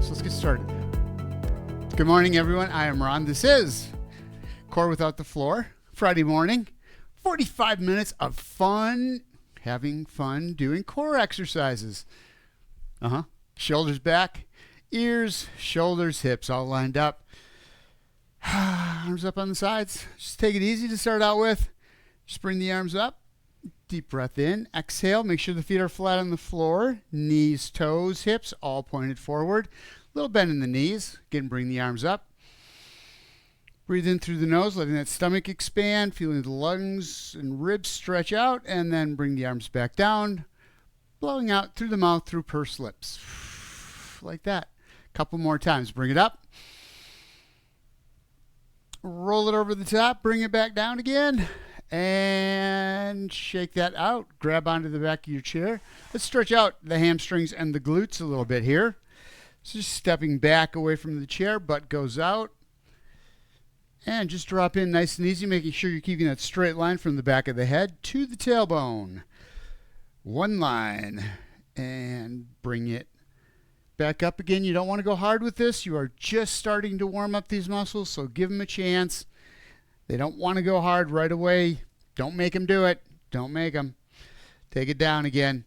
so let's get started. Good morning, everyone. I am Ron. This is Core Without the Floor, Friday morning. 45 minutes of fun, having fun doing core exercises. Shoulders back, ears, shoulders, hips all lined up. Arms up on the sides. Just take it easy to start out with. Just bring the arms up. Deep breath in. Exhale. Make sure the feet are flat on the floor. Knees, toes, hips all pointed forward. Little bend in the knees. Again, bring the arms up. Breathe in through the nose, letting that stomach expand, feeling the lungs and ribs stretch out, and then bring the arms back down, blowing out through the mouth through pursed lips. Like that. A couple more times. Bring it up. Roll it over the top. Bring it back down again. And shake that out. Grab onto the back of your chair. Let's stretch out the hamstrings and the glutes a little bit here. So just stepping back away from the chair, butt goes out. And just drop in nice and easy, making sure you're keeping that straight line from the back of the head to the tailbone. One line. And bring it back up again. You don't want to go hard with this. You are just starting to warm up these muscles, so give them a chance. They don't want to go hard right away. Don't make them do it. Don't make them. Take it down again.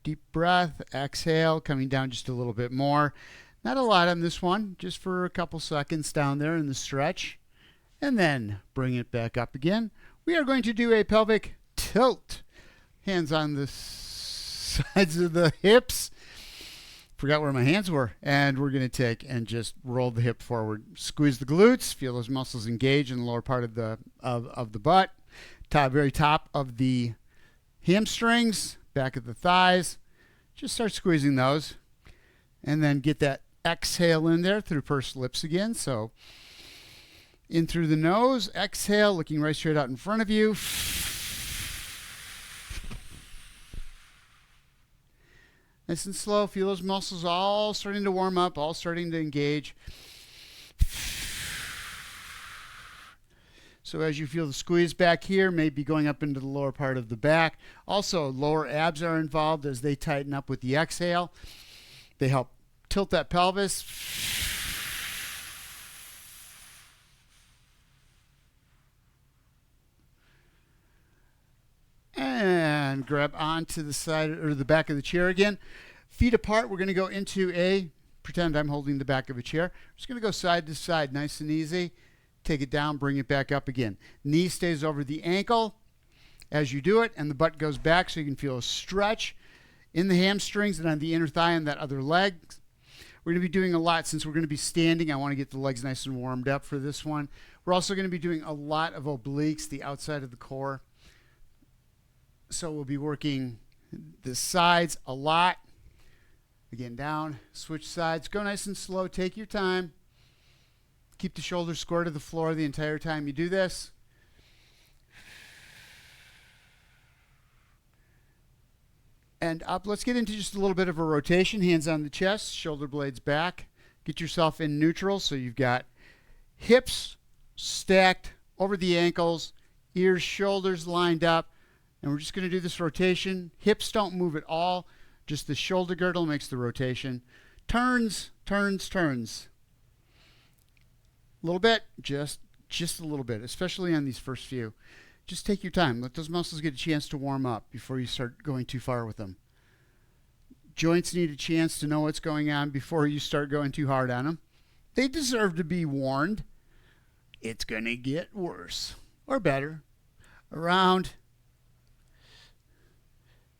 Deep breath. Exhale. Coming down just a little bit more. Not a lot on this one. Just for a couple seconds down there in the stretch. And then bring it back up again. We are going to do a pelvic tilt. Hands on the sides of the hips. Forgot where my hands were. And we're going to take and just roll the hip forward. Squeeze the glutes. Feel those muscles engage in the lower part of the butt. Very top of the hamstrings. Back of the thighs. Just start squeezing those. And then get that exhale in there through pursed lips again. So in through the nose. Exhale. Looking right straight out in front of you. Nice and slow. Feel those muscles all starting to warm up, all starting to engage. So as you feel the squeeze back here, maybe going up into the lower part of the back. Also, lower abs are involved as they tighten up with the exhale. They help tilt that pelvis. And grab onto the side or the back of the chair again. Feet apart. We're going to go into pretend I'm holding the back of a chair. Just going to go side to side, nice and easy. Take it down, bring it back up again. Knee stays over the ankle as you do it, and the butt goes back so you can feel a stretch in the hamstrings and on the inner thigh and that other leg. We're going to be doing a lot since we're going to be standing. I want to get the legs nice and warmed up for this one. We're also going to be doing a lot of obliques, the outside of the core. So we'll be working the sides a lot. Again, down, switch sides. Go nice and slow. Take your time. Keep the shoulders square to the floor the entire time you do this. And up. Let's get into just a little bit of a rotation. Hands on the chest, shoulder blades back. Get yourself in neutral so you've got hips stacked over the ankles, ears, shoulders lined up. And we're just going to do this rotation. Hips don't move at all. Just the shoulder girdle makes the rotation. Turns, turns, turns. A little bit, just a little bit, especially on these first few. Just take your time. Let those muscles get a chance to warm up before you start going too far with them. Joints need a chance to know what's going on before you start going too hard on them. They deserve to be warned. It's going to get worse or better. Around.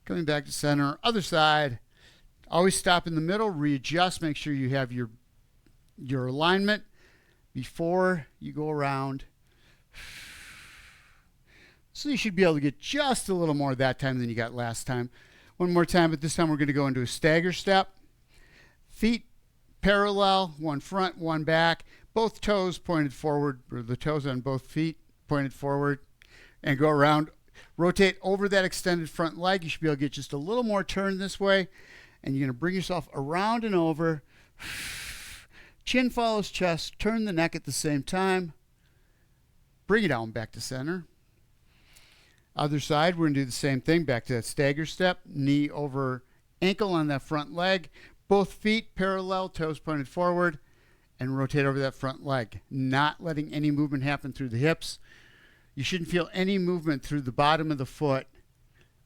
Coming back to center. Other side. Always stop in the middle. Readjust. Make sure you have your alignment before you go around. So you should be able to get just a little more that time than you got last time. One more time, but this time we're going to go into a stagger step. Feet parallel, one front, one back. Both toes pointed forward, or the toes on both feet pointed forward. And go around. Rotate over that extended front leg. You should be able to get just a little more turn this way. And you're going to bring yourself around and over. Chin follows chest. Turn the neck at the same time. Bring it down back to center. Other side, we're going to do the same thing. Back to that stagger step. Knee over ankle on that front leg. Both feet parallel, toes pointed forward, and rotate over that front leg, not letting any movement happen through the hips. You shouldn't feel any movement through the bottom of the foot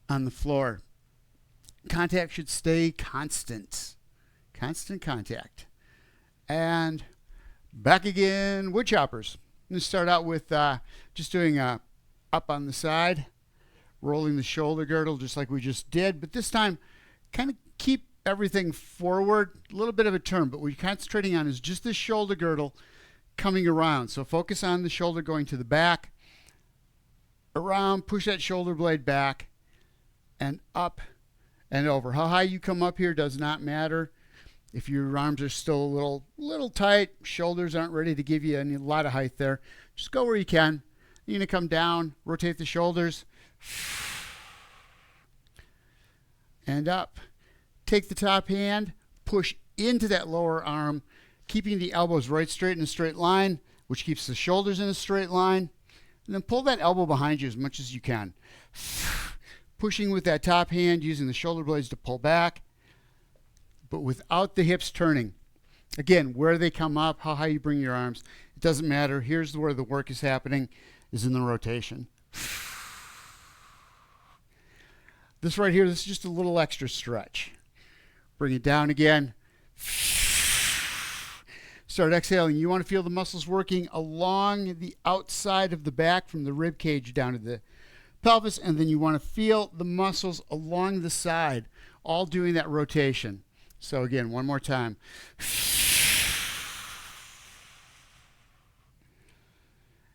on the floor. Contact should stay constant. Constant contact. And back again, wood choppers. I'm going to start out with just doing up on the side, rolling the shoulder girdle just like we just did. But this time, kind of keep everything forward, a little bit of a turn. But what you're concentrating on is just the shoulder girdle coming around. So focus on the shoulder going to the back, around, push that shoulder blade back, and up and over. How high you come up here does not matter. If your arms are still a little tight, shoulders aren't ready to give you a lot of height there, just go where you can. You're going to come down, rotate the shoulders, and up. Take the top hand, push into that lower arm, keeping the elbows right straight in a straight line, which keeps the shoulders in a straight line. And then pull that elbow behind you as much as you can. Pushing with that top hand, using the shoulder blades to pull back, but without the hips turning. Again, where they come up, how high you bring your arms, it doesn't matter. Here's where the work is happening, is in the rotation. This right here, this is just a little extra stretch. Bring it down again. Start exhaling. You want to feel the muscles working along the outside of the back from the rib cage down to the pelvis, and then you want to feel the muscles along the side, all doing that rotation. So again, one more time.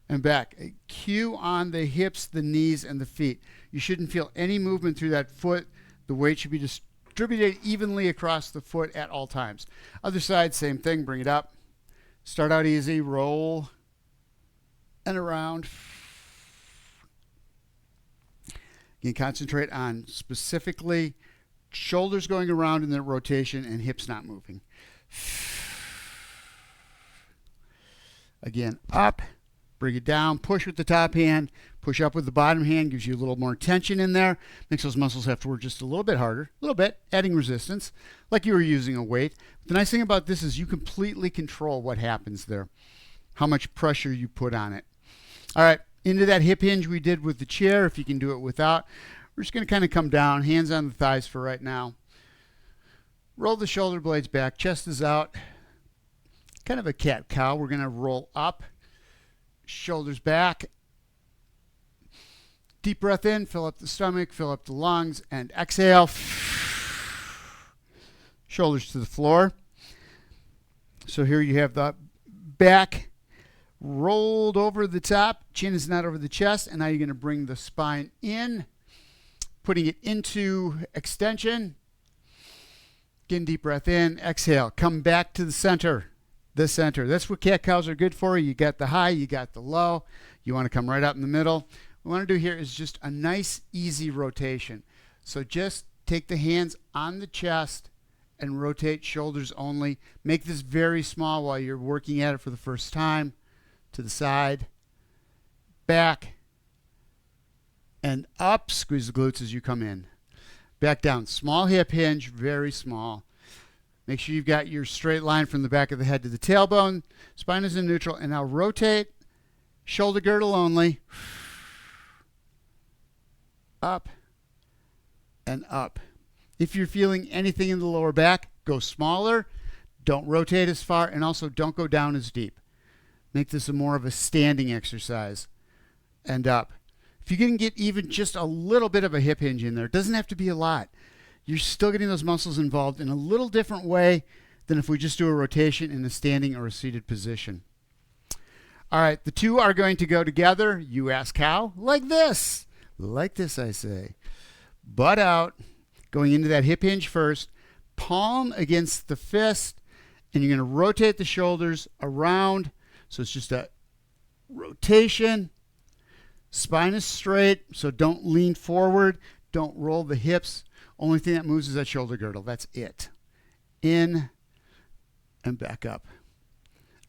And back. A cue on the hips, the knees, and the feet. You shouldn't feel any movement through that foot. The weight should be distributed evenly across the foot at all times. Other side, same thing. Bring it up. Start out easy. Roll and around. You can concentrate on specifically shoulders going around in the rotation and hips not moving. Again, up, bring it down, push with the top hand, push up with the bottom hand, gives you a little more tension in there, makes those muscles have to work just a little bit harder, a little bit, adding resistance, like you were using a weight. The nice thing about this is you completely control what happens there, how much pressure you put on it. All right, into that hip hinge we did with the chair, if you can do it without. We're just going to kind of come down, hands on the thighs for right now. Roll the shoulder blades back, chest is out. Kind of a cat-cow. We're going to roll up, shoulders back. Deep breath in, fill up the stomach, fill up the lungs, and exhale. Shoulders to the floor. So here you have the back rolled over the top, chin is not over the chest, and now you're going to bring the spine in, putting it into extension. Again, deep breath in, exhale, come back to the center. The center. That's what cat-cows are good for. You got the high, you got the low. You want to come right up in the middle. What we want to do here is just a nice, easy rotation. So just take the hands on the chest and rotate shoulders only. Make this very small while you're working at it for the first time. To the side, back, and up. Squeeze the glutes as you come in. Back down. Small hip hinge, very small. Make sure you've got your straight line from the back of the head to the tailbone. Spine is in neutral. And now rotate. Shoulder girdle only. Up and up. If you're feeling anything in the lower back, go smaller. Don't rotate as far. And also don't go down as deep. Make this more of a standing exercise. And up. If you can get even just a little bit of a hip hinge in there, it doesn't have to be a lot. You're still getting those muscles involved in a little different way than if we just do a rotation in a standing or a seated position. All right, the two are going to go together. You ask how? Like this. Like this, I say. Butt out, going into that hip hinge first, palm against the fist, and you're going to rotate the shoulders around. So it's just a rotation. Spine is straight, so don't lean forward. Don't roll the hips. Only thing that moves is that shoulder girdle. That's it. In and back up.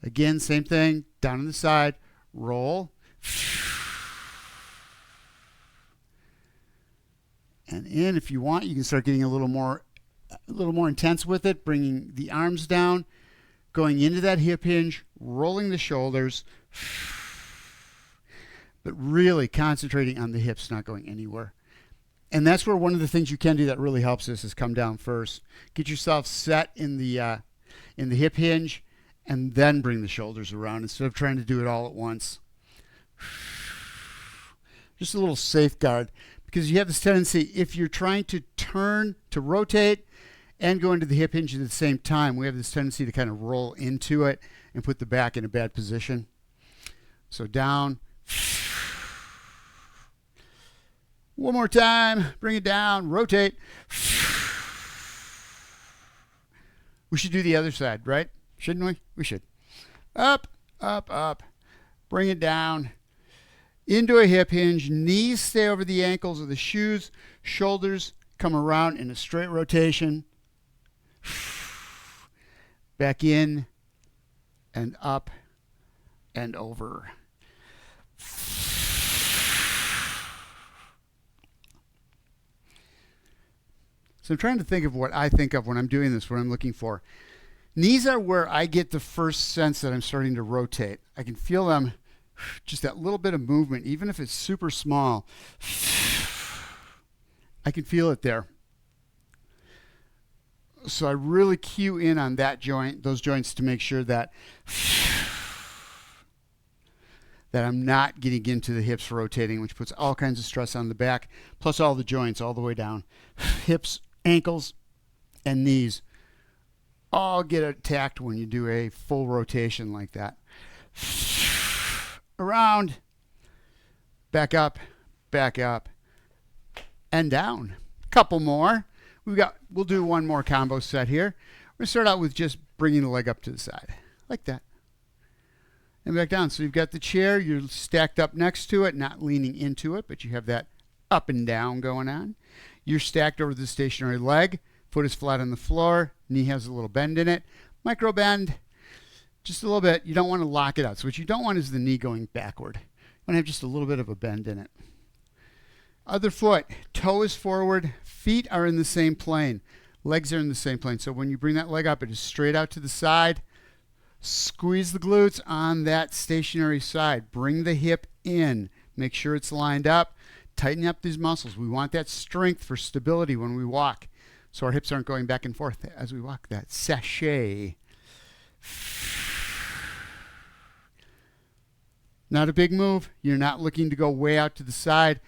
Again, same thing. Down on the side. Roll. And in. If you want, you can start getting a little more a little more intense with it, bringing the arms down, going into that hip hinge, rolling the shoulders, but really concentrating on the hips not going anywhere. And that's where one of the things you can do that really helps this is come down first. Get yourself set in the hip hinge, and then bring the shoulders around instead of trying to do it all at once. Just a little safeguard, because you have this tendency, if you're trying to turn, to rotate, and go into the hip hinge at the same time, we have this tendency to kind of roll into it and put the back in a bad position. So down. One more time. Bring it down. Rotate. We should do the other side, right? Shouldn't we? We should. Up, up, up. Bring it down. Into a hip hinge. Knees stay over the ankles of the shoes. Shoulders come around in a straight rotation. Back in and up and over. So I'm trying to think of what I think of when I'm doing this, what I'm looking for. Knees are where I get the first sense that I'm starting to rotate. I can feel them, just that little bit of movement, even if it's super small. I can feel it there. So I really cue in on that joint, those joints, to make sure that I'm not getting into the hips rotating, which puts all kinds of stress on the back, plus all the joints all the way down. Hips, ankles, and knees all get attacked when you do a full rotation like that. Around, back up, and down. Couple more. We'll do one more combo set here. We're gonna start out with just bringing the leg up to the side, like that, and back down. So you've got the chair, you're stacked up next to it, not leaning into it, but you have that up and down going on. You're stacked over the stationary leg, foot is flat on the floor, knee has a little bend in it, micro bend, just a little bit. You don't want to lock it out. So what you don't want is the knee going backward. You want to have just a little bit of a bend in it. Other foot, toe is forward, feet are in the same plane, legs are in the same plane. So when you bring that leg up, it is straight out to the side. Squeeze the glutes on that stationary side. Bring the hip in. Make sure it's lined up. Tighten up these muscles. We want that strength for stability when we walk, so our hips aren't going back and forth as we walk. That sachet. Not a big move. You're not looking to go way out to the side,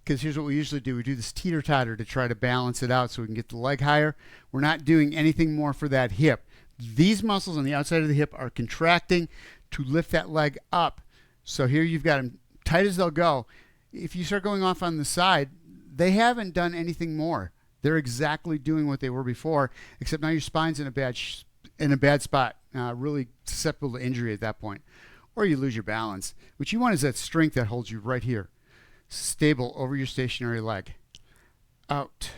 because here's what we usually do. We do this teeter-totter to try to balance it out so we can get the leg higher. We're not doing anything more for that hip. These muscles on the outside of the hip are contracting to lift that leg up. So here you've got them tight as they'll go. If you start going off on the side, they haven't done anything more. They're exactly doing what they were before, except now your spine's in a bad spot, really susceptible to injury at that point, or you lose your balance. What you want is that strength that holds you right here, stable over your stationary leg. Out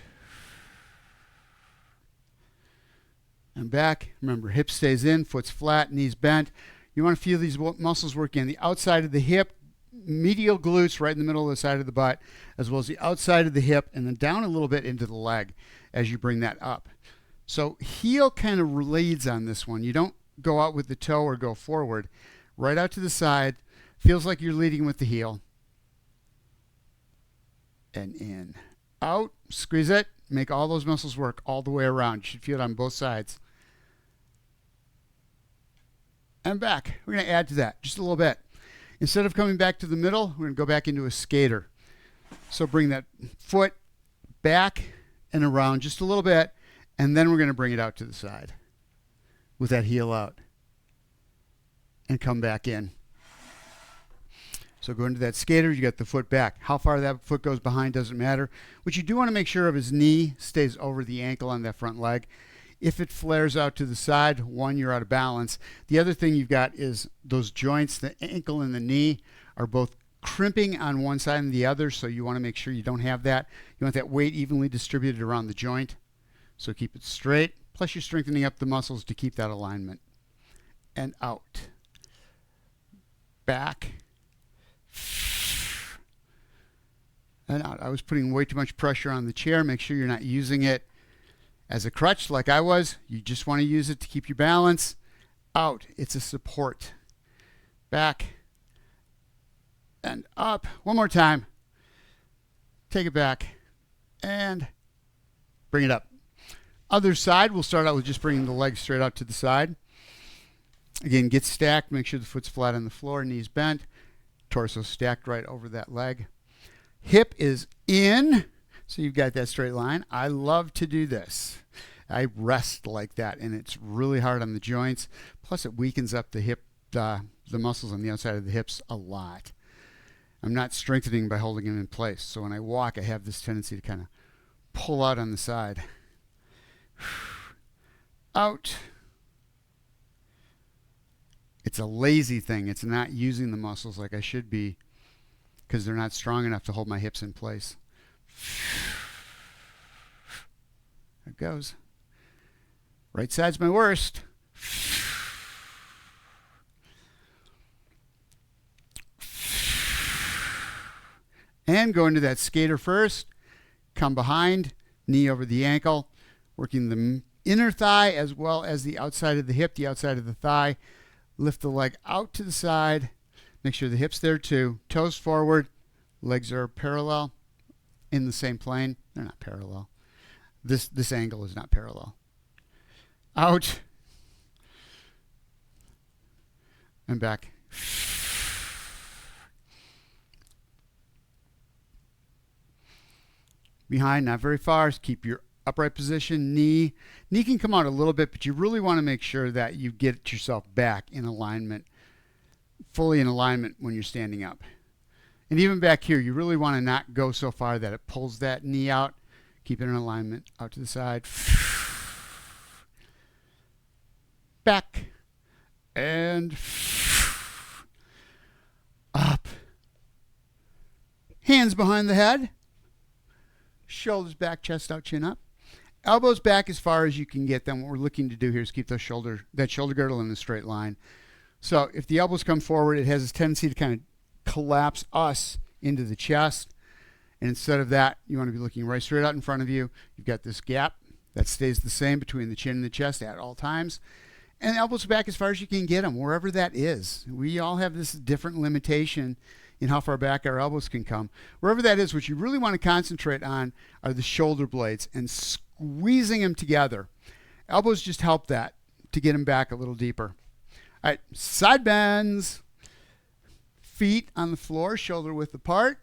and back. Remember, hip stays in, foot's flat, knees bent. You want to feel these muscles working on the outside of the hip, medial glutes right in the middle of the side of the butt, as well as the outside of the hip, and then down a little bit into the leg as you bring that up. So heel kind of leads on this one. You don't go out with the toe or go forward. Right out to the side. Feels like you're leading with the heel. And in. Out. Squeeze it. Make all those muscles work all the way around. You should feel it on both sides. And back. We're going to add to that just a little bit. Instead of coming back to the middle, we're going to go back into a skater. So bring that foot back and around just a little bit, and then we're going to bring it out to the side with that heel out and come back in. So go into that skater, you got the foot back. How far that foot goes behind doesn't matter. What you do want to make sure of is knee stays over the ankle on that front leg. If it flares out to the side, one, you're out of balance. The other thing you've got is those joints, the ankle and the knee, are both crimping on one side and the other, so you want to make sure you don't have that. You want that weight evenly distributed around the joint, so keep it straight. Plus you're strengthening up the muscles to keep that alignment. And out. Back. And out. I was putting way too much pressure on the chair. Make sure you're not using it. As a crutch, like I was, you just want to use it to keep your balance. Out. It's a support. Back and up. One more time. Take it back and bring it up. Other side, we'll start out with just bringing the legs straight out to the side. Again, get stacked. Make sure the foot's flat on the floor, knees bent, torso stacked right over that leg. Hip is in, so you've got that straight line. I love to do this. I rest like that, and it's really hard on the joints. Plus, it weakens up the hip, the muscles on the outside of the hips a lot. I'm not strengthening by holding them in place. So when I walk, I have this tendency to kind of pull out on the side. Out. It's a lazy thing. It's not using the muscles like I should be because they're not strong enough to hold my hips in place. There it goes. Right side's my worst. And go into that skater first. Come behind, knee over the ankle, working the inner thigh as well as the outside of the hip, the outside of the thigh. Lift the leg out to the side. Make sure the hip's there too. Toes forward. Legs are parallel in the same plane. They're not parallel. This angle is not parallel. Out. And back. Behind, not very far. Keep your upright position. Knee can come out a little bit, but you really want to make sure that you get yourself back in alignment, fully in alignment when you're standing up. And even back here, you really want to not go so far that it pulls that knee out. Keep it in alignment, out to the side. Back and up. Hands behind the head. Shoulders back, chest out, chin up. Elbows back as far as you can get them. What we're looking to do here is keep that shoulder girdle in a straight line. So if the elbows come forward, it has this tendency to kind of collapse us into the chest. And instead of that, you want to be looking right straight out in front of you. You've got this gap that stays the same between the chin and the chest at all times. And elbows back as far as you can get them, wherever that is. We all have this different limitation in how far back our elbows can come. Wherever that is, what you really want to concentrate on are the shoulder blades and squeezing them together. Elbows just help that to get them back a little deeper. All right, side bends. Feet on the floor, shoulder width apart.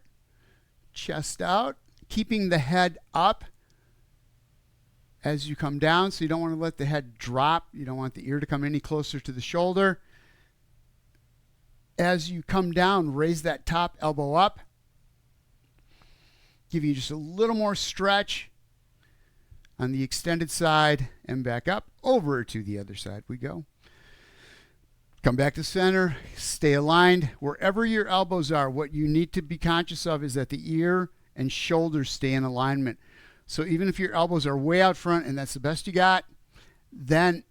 Chest out. Keeping the head up as you come down, so you don't want to let the head drop. You don't want the ear to come any closer to the shoulder. As you come down, raise that top elbow up. Give you just a little more stretch on the extended side and back up. Over to the other side we go. Come back to center. Stay aligned. Wherever your elbows are, what you need to be conscious of is that the ear and shoulders stay in alignment. So even if your elbows are way out front and that's the best you got, then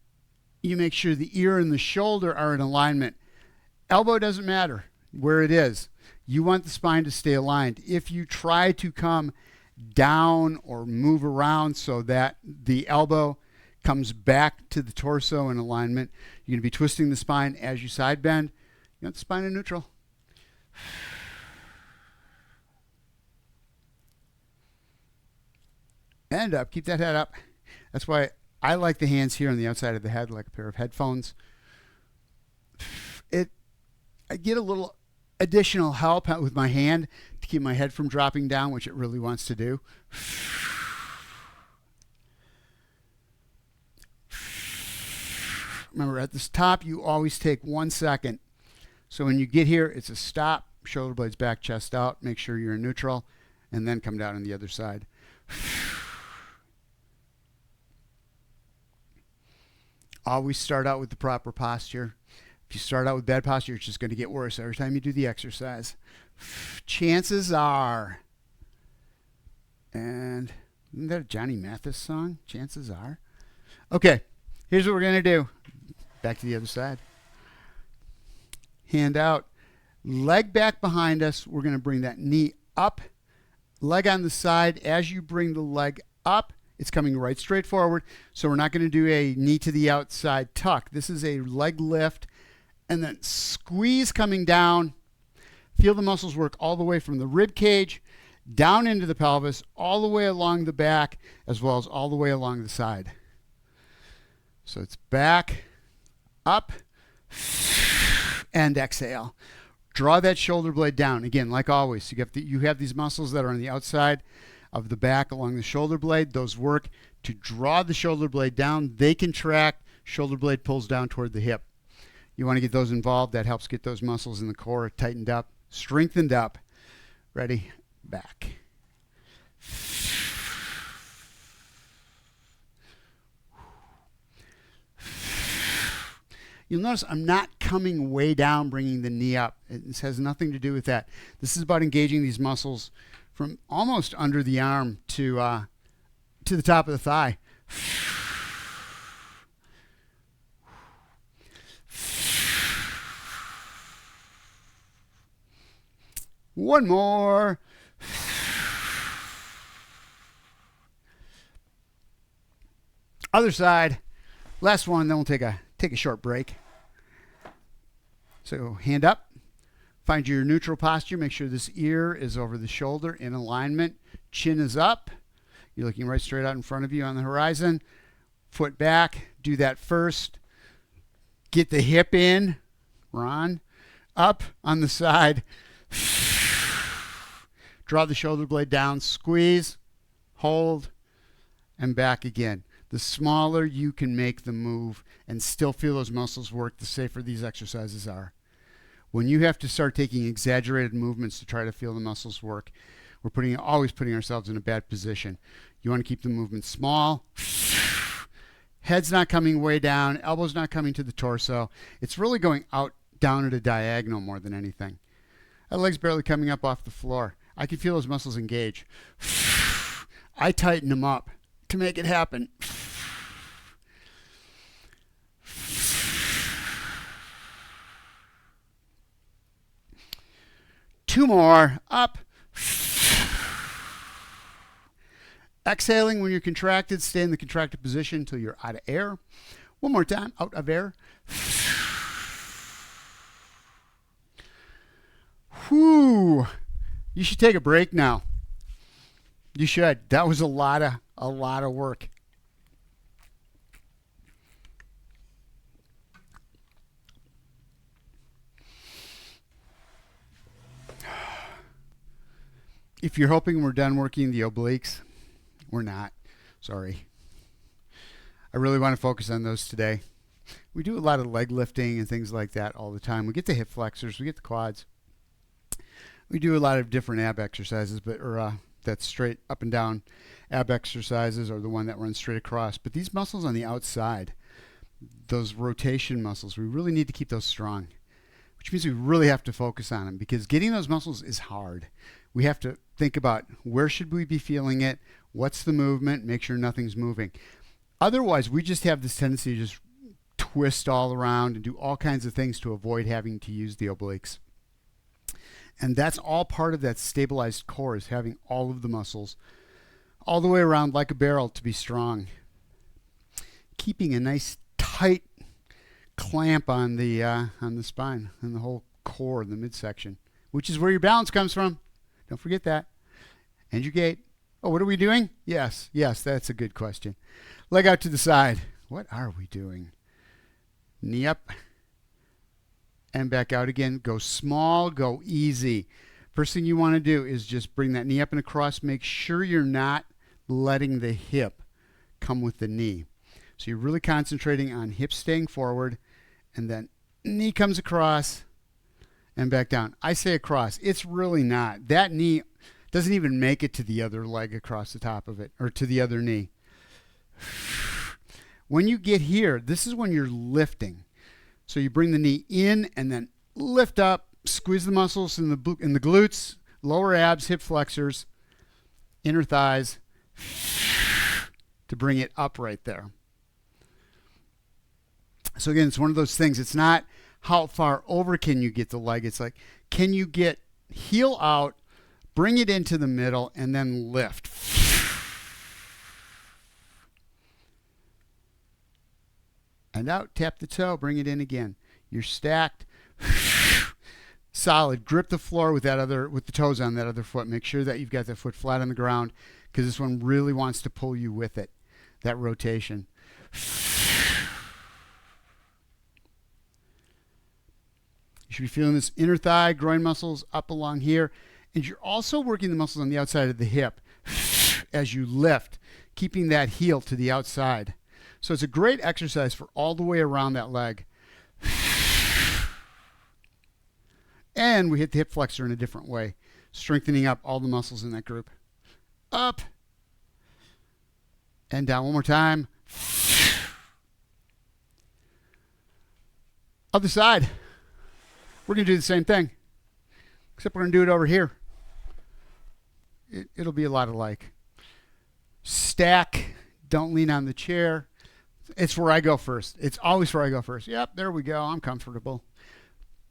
you make sure the ear and the shoulder are in alignment. Elbow doesn't matter where it is. You want the spine to stay aligned. If you try to come down or move around so that the elbow comes back to the torso in alignment, you're going to be twisting the spine as you side bend. You want the spine in neutral. And up. Keep that head up. That's why I like the hands here on the outside of the head like a pair of headphones. I get a little additional help with my hand to keep my head from dropping down, which it really wants to do. Remember, at this top, you always take 1 second. So when you get here, it's a stop, shoulder blades back, chest out. Make sure you're in neutral, and then come down on the other side. Always start out with the proper posture. If you start out with bad posture, it's just going to get worse every time you do the exercise. Chances are, and isn't that a Johnny Mathis song? Chances are. Okay, here's what we're going to do. Back to the other side. Hand out. Leg back behind us. We're going to bring that knee up. Leg on the side. As you bring the leg up, It's coming right straight forward. So we're not going to do a knee to the outside tuck. This is a leg lift and then squeeze coming down. Feel the muscles work all the way from the rib cage down into the pelvis, all the way along the back, as well as all the way along the side. So it's back, up, and exhale. Draw that shoulder blade down. Again, like always, you have these muscles that are on the outside of the back along the shoulder blade. Those work to draw the shoulder blade down. They contract. Shoulder blade pulls down toward the hip. You want to get those involved. That helps get those muscles in the core tightened up, strengthened up. Ready? Back. You'll notice I'm not coming way down, bringing the knee up. This has nothing to do with that. This is about engaging these muscles from almost under the arm to the top of the thigh. One more. Other side. Last one, then we'll take a short break. So hand up. Find your neutral posture. Make sure this ear is over the shoulder in alignment. Chin is up. You're looking right straight out in front of you on the horizon. Foot back. Do that first. Get the hip in. Ron. Up on the side. Draw the shoulder blade down. Squeeze. Hold. And back again. The smaller you can make the move and still feel those muscles work, the safer these exercises are. When you have to start taking exaggerated movements to try to feel the muscles work, we're always putting ourselves in a bad position. You want to keep the movement small. Head's not coming way down. Elbow's not coming to the torso. It's really going out, down at a diagonal more than anything. That leg's barely coming up off the floor. I can feel those muscles engage. I tighten them up to make it happen. Two more. Up. Exhaling when you're contracted. Stay in the contracted position until you're out of air. One more time. Out of air. Whew. You should take a break now. You should. That was a lot of work. If you're hoping we're done working the obliques, we're not. Sorry. I really want to focus on those today. We do a lot of leg lifting and things like that all the time. We get the hip flexors, we get the quads. We do a lot of different ab exercises, that's straight up and down ab exercises, or the one that runs straight across. But these muscles on the outside, those rotation muscles, we really need to keep those strong, which means we really have to focus on them, because getting those muscles is hard. We have to think about where should we be feeling it, what's the movement, make sure nothing's moving. Otherwise, we just have this tendency to just twist all around and do all kinds of things to avoid having to use the obliques. And that's all part of that stabilized core, is having all of the muscles all the way around like a barrel to be strong. Keeping a nice tight clamp on the spine and the whole core, the midsection, which is where your balance comes from. Don't forget that. And your gait. Oh, what are we doing? Yes, that's a good question. Leg out to the side. What are we doing? Knee up and back out again. Go small, go easy. First thing you want to do is just bring that knee up and across. Make sure you're not letting the hip come with the knee. So you're really concentrating on hips staying forward, and then knee comes across and back down. I say across. It's really not. That knee doesn't even make it to the other leg across the top of it, or to the other knee. When you get here, this is when you're lifting. So you bring the knee in and then lift up, squeeze the muscles in the glutes, lower abs, hip flexors, inner thighs, to bring it up right there. So again, it's one of those things. It's not how far over can you get the leg. It's like, can you get heel out, bring it into the middle, and then lift. and out. Tap the toe, bring it in again. You're stacked. Solid. Grip the floor with the toes on that other foot. Make sure that you've got that foot flat on the ground, because this one really wants to pull you with it. That rotation. You should be feeling this inner thigh, groin muscles up along here. And you're also working the muscles on the outside of the hip as you lift, keeping that heel to the outside. So it's a great exercise for all the way around that leg. And we hit the hip flexor in a different way, strengthening up all the muscles in that group. Up and down. One more time. Other side. We're going to do the same thing, except we're going to do it over here. It'll be a lot alike. Stack. Don't lean on the chair. It's where I go first. It's always where I go first. Yep, there we go. I'm comfortable.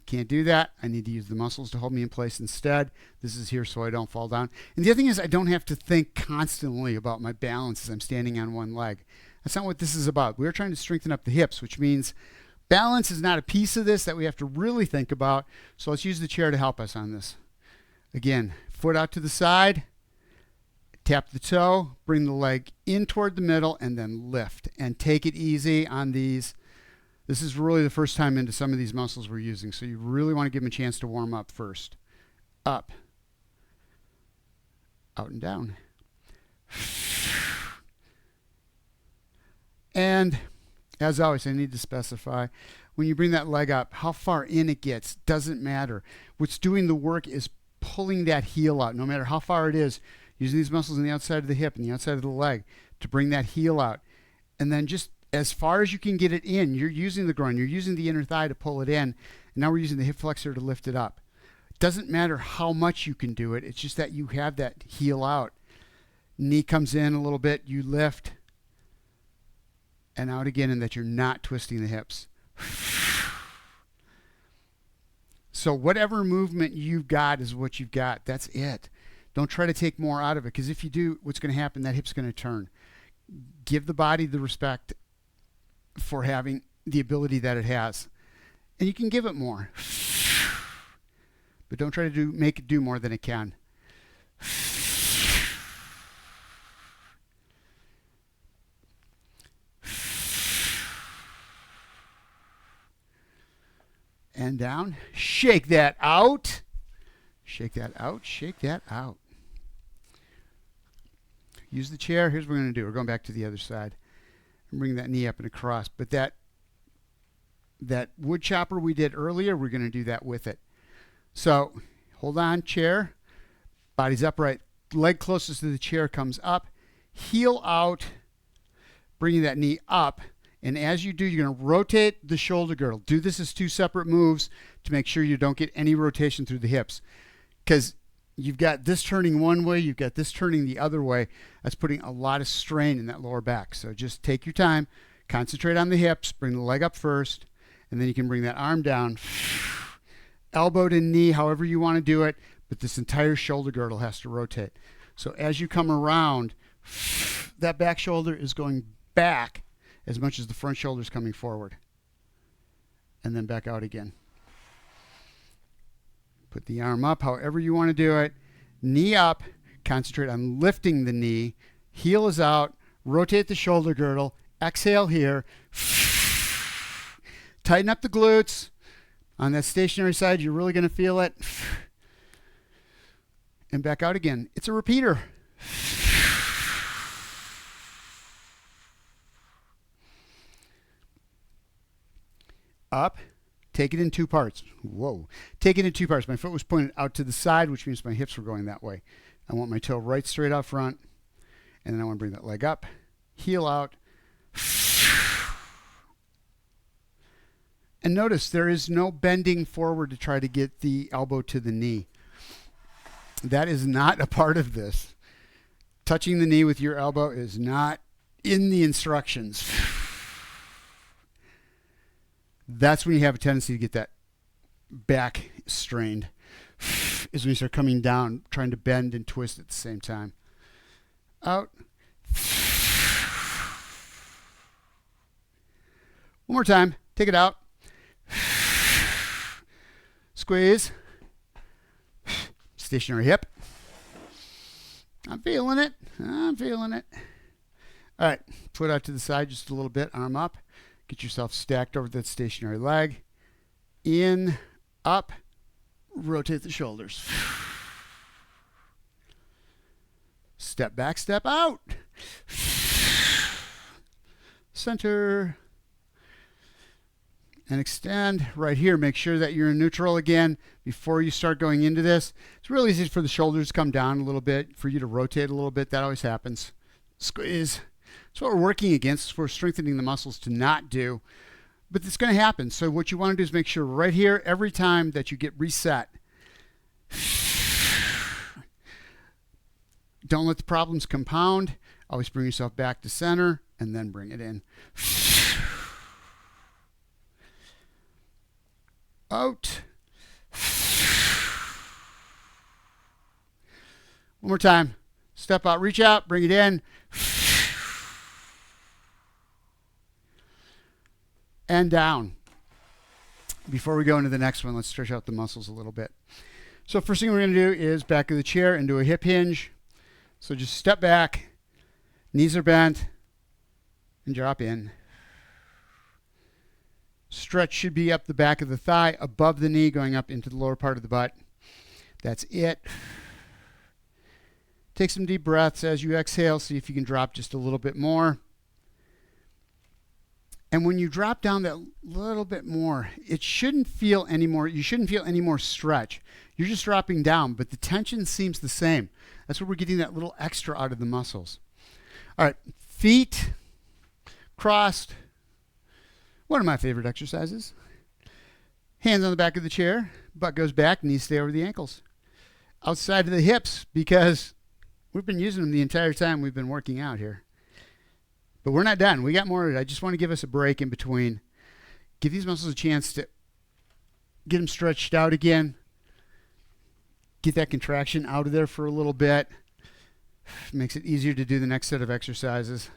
Can't do that. I need to use the muscles to hold me in place instead. This is here so I don't fall down. And the other thing is, I don't have to think constantly about my balance as I'm standing on one leg. That's not what this is about. We're trying to strengthen up the hips, which means balance is not a piece of this that we have to really think about. So let's use the chair to help us on this. Again, foot out to the side, tap the toe, bring the leg in toward the middle, and then lift. And take it easy on these. This is really the first time into some of these muscles we're using, so you really want to give them a chance to warm up first. Up, out and down. And as always, I need to specify, when you bring that leg up, how far in it gets doesn't matter. What's doing the work is pulling that heel out, no matter how far it is, using these muscles on the outside of the hip and the outside of the leg to bring that heel out. And then just as far as you can get it in, you're using the groin, you're using the inner thigh to pull it in, and now we're using the hip flexor to lift it up. It doesn't matter how much you can do it, it's just that you have that heel out. Knee comes in a little bit, you lift, and out again, and that you're not twisting the hips. So whatever movement you've got is what you've got. That's it. Don't try to take more out of it, because if you do, what's going to happen? That hip's going to turn. Give the body the respect for having the ability that it has. And you can give it more. But don't try to make it do more than it can. And down. Shake that out. Shake that out. Shake that out. Use the chair. Here's what we're going to do. We're going back to the other side. And bring that knee up and across. But that wood chopper we did earlier, we're going to do that with it. So hold on, chair. Body's upright. Leg closest to the chair comes up. Heel out. Bringing that knee up. And as you do, you're going to rotate the shoulder girdle. Do this as two separate moves to make sure you don't get any rotation through the hips. Because you've got this turning one way, you've got this turning the other way. That's putting a lot of strain in that lower back. So just take your time, concentrate on the hips, bring the leg up first, and then you can bring that arm down. Elbow to knee, however you want to do it, but this entire shoulder girdle has to rotate. So as you come around, that back shoulder is going back as much as the front shoulder is coming forward. And then back out again. Put the arm up however you want to do it. Knee up. Concentrate on lifting the knee. Heel is out. Rotate the shoulder girdle. Exhale here. Tighten up the glutes. On that stationary side, you're really going to feel it. And back out again. It's a repeater. Up. Take it in two parts. Whoa. Take it in two parts. My foot was pointed out to the side, which means my hips were going that way. I want my toe right straight out front. And then I want to bring that leg up. Heel out. And notice there is no bending forward to try to get the elbow to the knee. That is not a part of this. Touching the knee with your elbow is not in the instructions. That's when you have a tendency to get that back strained, is when you start coming down, trying to bend and twist at the same time. Out. One more time. Take it out. Squeeze. Stationary hip. I'm feeling it. I'm feeling it. All right. Foot out to the side just a little bit. Arm up. Get yourself stacked over that stationary leg. In, up. Rotate the shoulders. Step back, step out. Center. And extend right here. Make sure that you're in neutral again before you start going into this. It's really easy for the shoulders to come down a little bit, for you to rotate a little bit. That always happens. Squeeze. That's what we're working against. We're strengthening the muscles to not do. But it's going to happen. So what you want to do is make sure right here, every time that you get reset, don't let the problems compound. Always bring yourself back to center and then bring it in. Out. One more time. Step out, reach out, bring it in. And down. Before we go into the next one, let's stretch out the muscles a little bit. So first thing we're going to do is back of the chair into a hip hinge. So just step back, knees are bent, and drop in. Stretch should be up the back of the thigh, above the knee, going up into the lower part of the butt. That's it. Take some deep breaths as you exhale. See if you can drop just a little bit more. And when you drop down that little bit more, it shouldn't feel any more, you shouldn't feel any more stretch. You're just dropping down, but the tension seems the same. That's where we're getting that little extra out of the muscles. All right, feet crossed. One of my favorite exercises. Hands on the back of the chair, butt goes back, knees stay over the ankles. Outside of the hips, because we've been using them the entire time we've been working out here. But we're not done. We got more. I just want to give us a break in between. Give these muscles a chance to get them stretched out again. Get that contraction out of there for a little bit. Makes it easier to do the next set of exercises.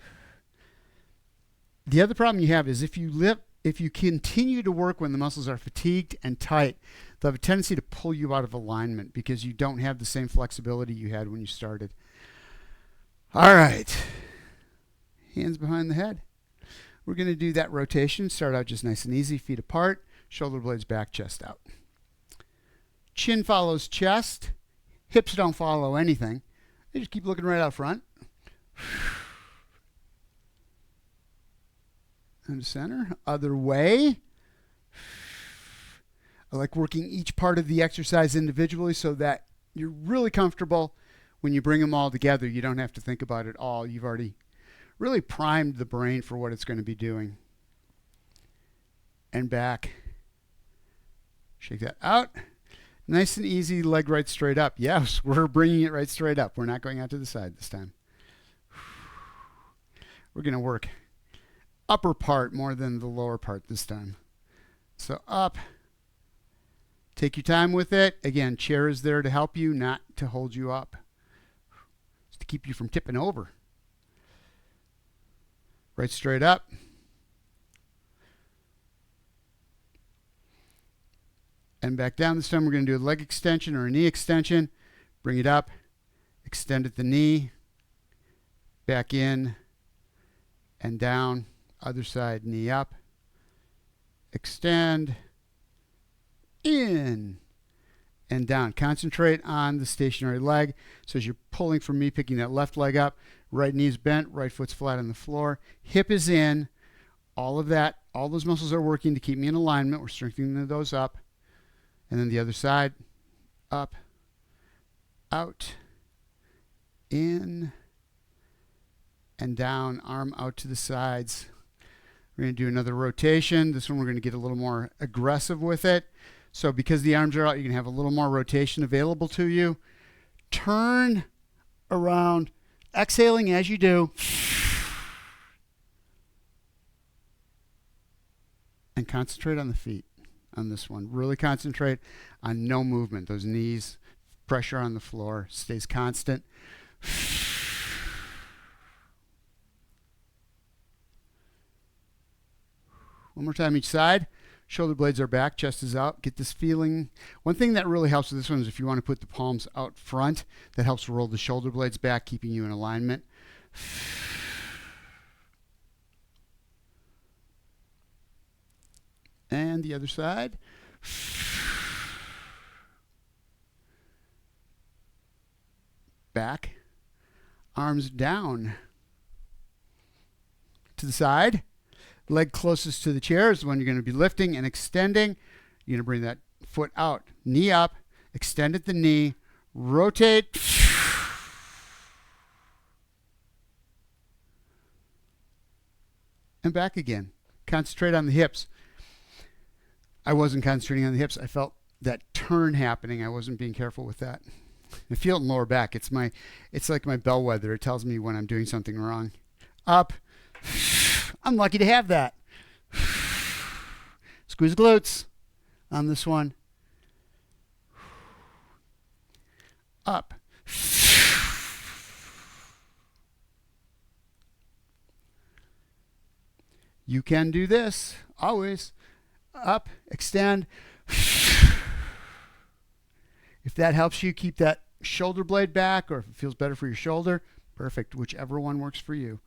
The other problem you have is if you continue to work when the muscles are fatigued and tight, they'll have a tendency to pull you out of alignment because you don't have the same flexibility you had when you started. All right. Hands behind the head. We're going to do that rotation. Start out just nice and easy, feet apart, shoulder blades back, chest out. Chin follows chest. Hips don't follow anything. They just keep looking right out front. And center. Other way. I like working each part of the exercise individually so that you're really comfortable. When you bring them all together, you don't have to think about it all. You've already really primed the brain for what it's going to be doing. And back. Shake that out. Nice and easy, leg right straight up. Yes, we're bringing it right straight up. We're not going out to the side this time. We're going to work upper part more than the lower part this time. So up. Take your time with it. Again, chair is there to help you, not to hold you up. It's to keep you from tipping over. Right straight up. And back down. This time we're going to do a leg extension or a knee extension. Bring it up. Extend at the knee. Back in. And down. Other side, knee up. Extend. In. And down. Concentrate on the stationary leg. So as you're pulling from me, picking that left leg up, right knee's bent, right foot's flat on the floor. Hip is in. All of that, all those muscles are working to keep me in alignment. We're strengthening those up. And then the other side, up, out, in, and down, arm out to the sides. We're going to do another rotation. This one we're going to get a little more aggressive with it. So because the arms are out, you can have a little more rotation available to you. Turn around, exhaling as you do. And concentrate on the feet on this one. Really concentrate on no movement. Those knees, pressure on the floor stays constant. One more time each side. Shoulder blades are back, chest is out. Get this feeling. One thing that really helps with this one is if you want to put the palms out front, that helps roll the shoulder blades back, keeping you in alignment. And the other side. Back. Arms down. To the side. Leg closest to the chair is the one you're going to be lifting and extending. You're going to bring that foot out. Knee up. Extend at the knee. Rotate. And back again. Concentrate on the hips. I wasn't concentrating on the hips. I felt that turn happening. I wasn't being careful with that. I feel it in lower back. It's like my bellwether. It tells me when I'm doing something wrong. Up. I'm lucky to have that. Squeeze the glutes on this one. Up. You can do this. Always. Up. Extend. If that helps you keep that shoulder blade back, or if it feels better for your shoulder, perfect. Whichever one works for you.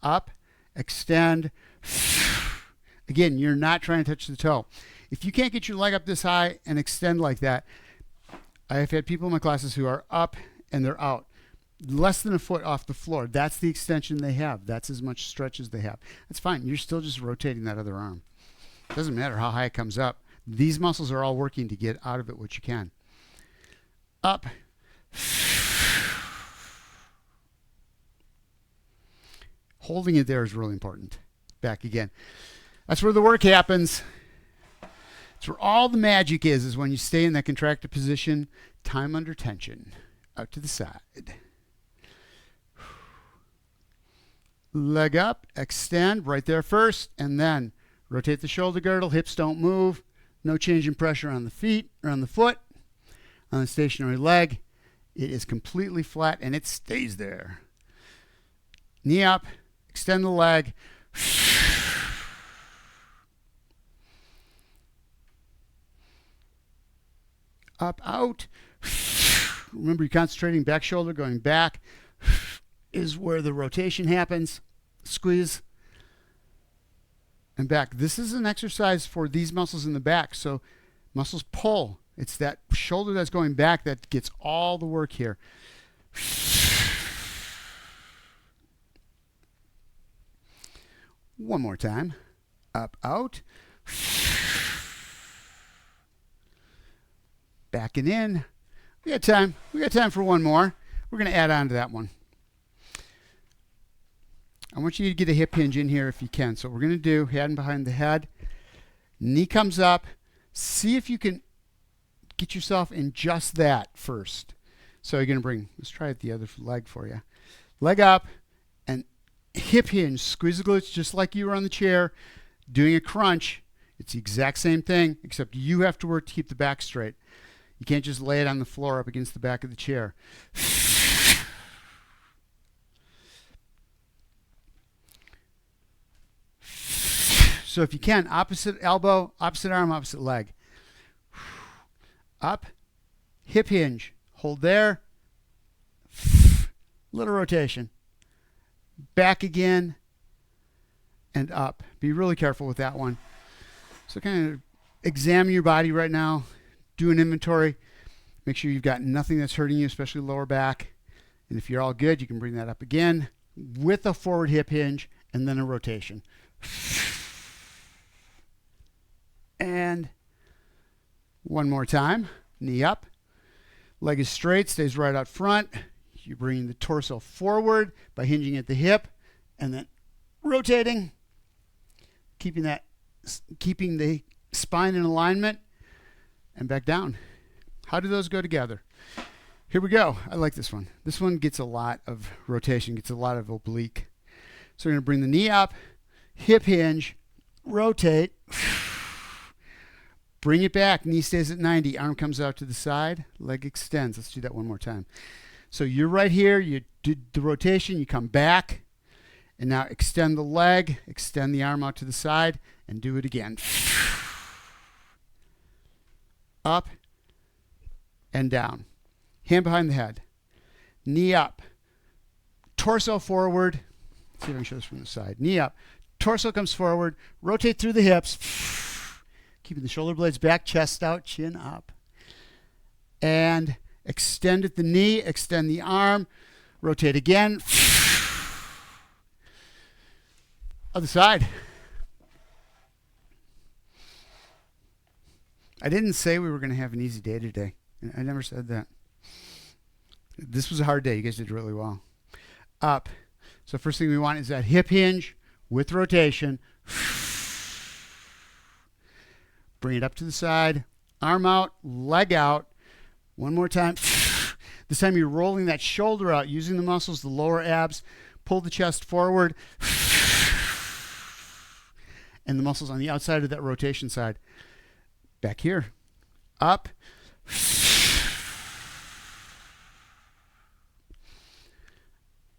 Up. Extend. Again, you're not trying to touch the toe. If you can't get your leg up this high and extend like that, I have had people in my classes who are up and they're out. Less than a foot off the floor. That's the extension they have. That's as much stretch as they have. That's fine. You're still just rotating that other arm. It doesn't matter how high it comes up. These muscles are all working to get out of it what you can. Up. Holding it there is really important. Back again. That's where the work happens. It's where all the magic is when you stay in that contracted position. Time under tension. Out to the side. Leg up. Extend right there first. And then rotate the shoulder girdle. Hips don't move. No change in pressure on the feet or on the foot. On the stationary leg. It is completely flat and it stays there. Knee up. Extend the leg. Up, out. Remember, you're concentrating back shoulder going back is where the rotation happens. Squeeze and back. This is an exercise for these muscles in the back. So muscles pull. It's that shoulder that's going back that gets all the work here. One more time. Up, out. Backing in. We got time. We got time for one more. We're going to add on to that one. I want you to get a hip hinge in here if you can. So what we're going to do, hand behind the head. Knee comes up. See if you can get yourself in just that first. So you're going to bring, let's try it the other leg for you. Leg up and hip hinge. Squeeze the glutes just like you were on the chair doing a crunch. It's the exact same thing, except you have to work to keep the back straight. You can't just lay it on the floor up against the back of the chair. So if you can, opposite elbow, opposite arm, opposite leg. Up, hip hinge. Hold there. Little rotation. Back again and up. Be really careful with that one. So kind of examine your body right now. Do an inventory. Make sure you've got nothing that's hurting you, especially lower back. And if you're all good, you can bring that up again with a forward hip hinge and then a rotation. And one more time. Knee up. Leg is straight, stays right out front. You're bringing the torso forward by hinging at the hip and then rotating, keeping the spine in alignment and back down. How do those go together? Here we go. I like this one. This one gets a lot of rotation, gets a lot of oblique. So we're going to bring the knee up, hip hinge, rotate, bring it back. Knee stays at 90. Arm comes out to the side. Leg extends. Let's do that one more time. So you're right here. You did the rotation. You come back. And now extend the leg, extend the arm out to the side, and do it again. Up and down. Hand behind the head. Knee up. Torso forward. Let's see if I can show this from the side. Knee up. Torso comes forward. Rotate through the hips. Keeping the shoulder blades back, chest out, chin up. And extend at the knee, extend the arm. Rotate again. Other side. I didn't say we were going to have an easy day today. I never said that. This was a hard day. You guys did really well. Up. So first thing we want is that hip hinge with rotation. Bring it up to the side. Arm out, leg out. One more time. This time you're rolling that shoulder out, using the muscles, the lower abs. Pull the chest forward. And the muscles on the outside of that rotation side. Back here. Up.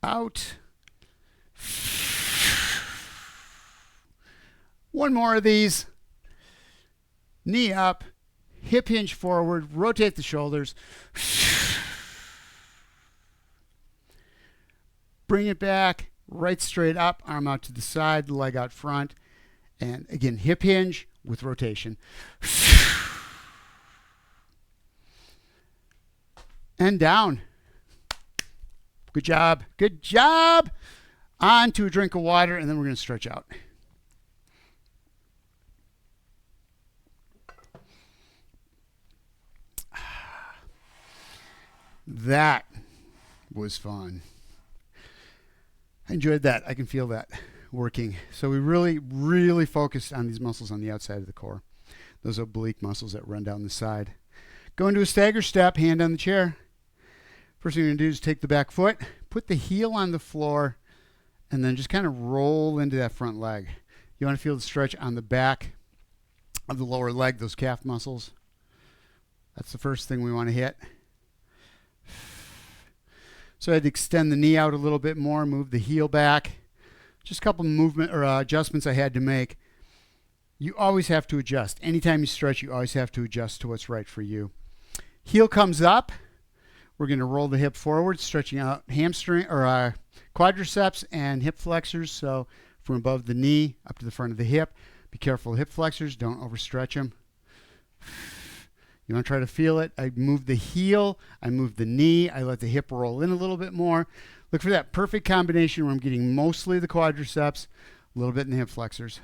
Out. One more of these. Knee up. Hip hinge forward. Rotate the shoulders. Bring it back. Right straight up. Arm out to the side. Leg out front. And again, hip hinge with rotation. And down. Good job. Good job. On to a drink of water, and then we're going to stretch out. That was fun. I enjoyed that. I can feel that working. So we really focused on these muscles on the outside of the core. Those oblique muscles that run down the side. Go into a stagger step, hand on the chair. First thing you're going to do is take the back foot, put the heel on the floor, and then just kind of roll into that front leg. You want to feel the stretch on the back of the lower leg, those calf muscles. That's the first thing we want to hit. So I'd extend the knee out a little bit more, move the heel back. Just a couple movement or adjustments I had to make. You always have to adjust. Anytime you stretch, you always have to adjust to what's right for you. Heel comes up. We're going to roll the hip forward, stretching out hamstring or quadriceps and hip flexors. So from above the knee up to the front of the hip. Be careful of hip flexors. Don't overstretch them. You want to try to feel it. I move the heel. I move the knee. I let the hip roll in a little bit more. Look for that perfect combination where I'm getting mostly the quadriceps, a little bit in the hip flexors.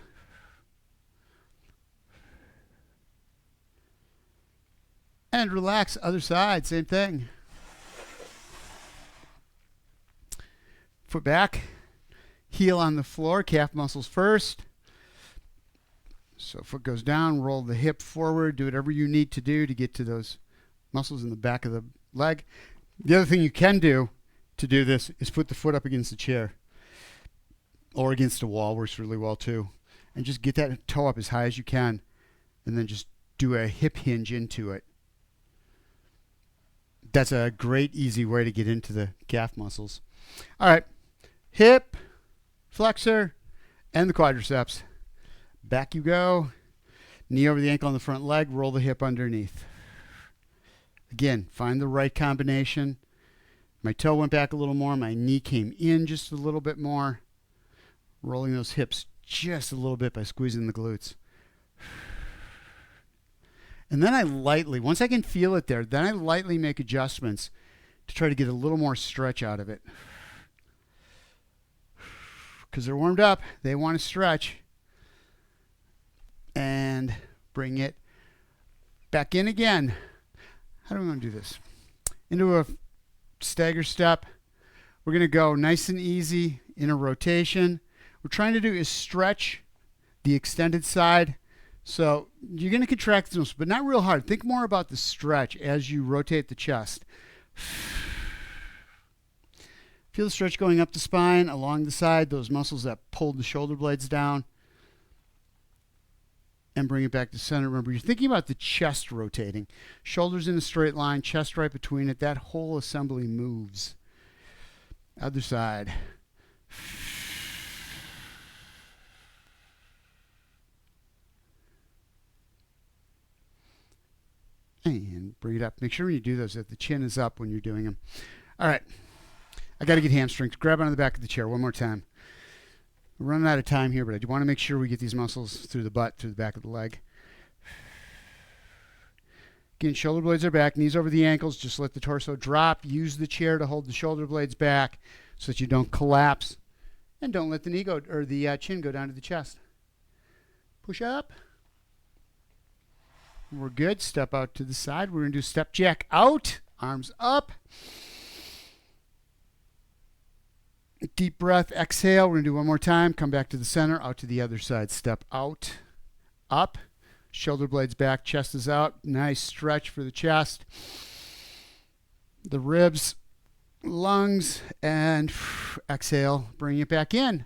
And relax, other side, same thing. Foot back, heel on the floor, calf muscles first. So foot goes down, roll the hip forward, do whatever you need to do to get to those muscles in the back of the leg. The other thing you can do to do this is put the foot up against the chair or against a wall, works really well too. And just get that toe up as high as you can and then just do a hip hinge into it. That's a great, easy way to get into the calf muscles. All right, hip, flexor, and the quadriceps. Back you go. Knee over the ankle on the front leg, roll the hip underneath. Again, find the right combination. My toe went back a little more. My knee came in just a little bit more. Rolling those hips just a little bit by squeezing the glutes. And then I lightly, once I can feel it there, then I lightly make adjustments to try to get a little more stretch out of it. Because they're warmed up, they want to stretch. And bring it back in again. How do we want to do this? Into a stagger step. We're going to go nice and easy in a rotation. What we're trying to do is stretch the extended side. So you're going to contract the muscles, but not real hard. Think more about the stretch as you rotate the chest. Feel the stretch going up the spine, along the side, those muscles that pulled the shoulder blades down. And bring it back to center. Remember, you're thinking about the chest rotating. Shoulders in a straight line, chest right between it. That whole assembly moves. Other side. And bring it up. Make sure when you do those that the chin is up when you're doing them. All right. I got to get hamstrings. Grab onto the back of the chair one more time. We're running out of time here, but I do want to make sure we get these muscles through the butt, through the back of the leg. Again, shoulder blades are back, knees over the ankles. Just let the torso drop. Use the chair to hold the shoulder blades back so that you don't collapse. And don't let the knee go, or the chin go down to the chest. Push up. We're good. Step out to the side. We're going to do step jack out. Arms up. Deep breath. Exhale. We're going to do one more time. Come back to the center. Out to the other side. Step out. Up. Shoulder blades back. Chest is out. Nice stretch for the chest. The ribs. Lungs. And exhale. Bring it back in.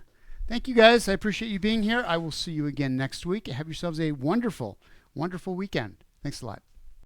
Thank you, guys. I appreciate you being here. I will see you again next week. Have yourselves a wonderful, wonderful weekend. Thanks a lot.